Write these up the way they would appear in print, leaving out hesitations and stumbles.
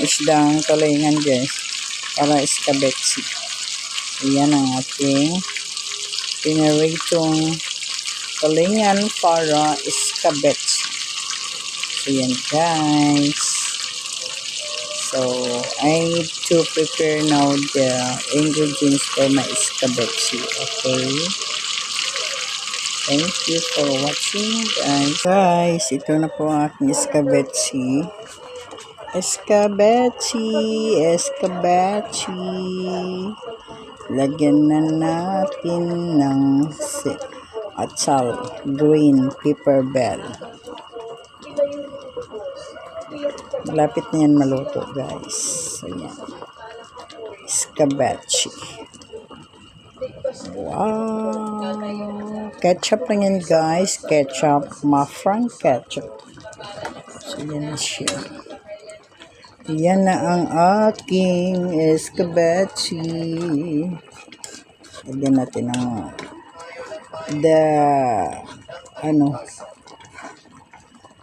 isdang tulingan guys. Para escabeche. Ayan ang ating pinaritong tulingan para escabeche. So yan guys. So I need to prepare now the ingredients for my escabeche. Okay. Thank you for watching guys. Guys, ito na po ang aking escabeche. Escabeche. Lagyan na natin ng atsal, green pepper bell. Malapit na yan maluto guys. So yan. Escabeche. Wow. Ketchup lang yan guys. Ketchup. Mafran ketchup. So yan na siya. Yan na ang aking escabeche. Lagyan natin ang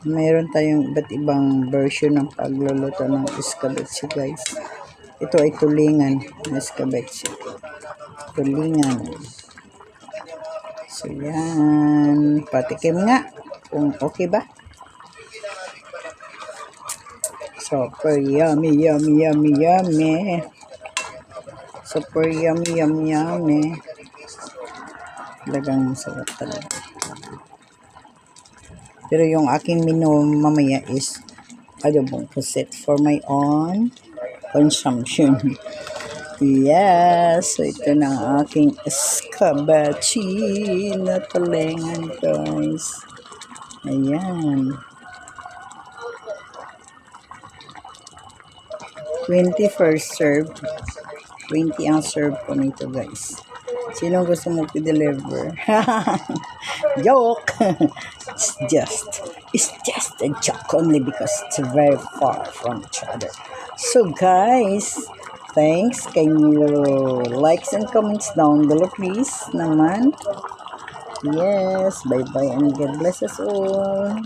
mayroon tayong iba't ibang version ng pagluluto ng escabeche guys. Ito ay tulingan ng escabeche. Tulingan. So yan. Patikim nga kung okay ba. Super yummy. Super yummy. Talagang sarap talaga. Pero yung aking menu mamaya is adobong pusit for my own consumption. Yes, so ito na ang aking escabeche na tulingan guys. Ayan. 20 first serve. 20 ang serve ko nito guys. Sino gusto mo i-deliver? Joke! It's just a joke only because it's very far from each other. So guys, thanks. Can you likes and comments down below please naman? Yes, bye-bye and God bless us all.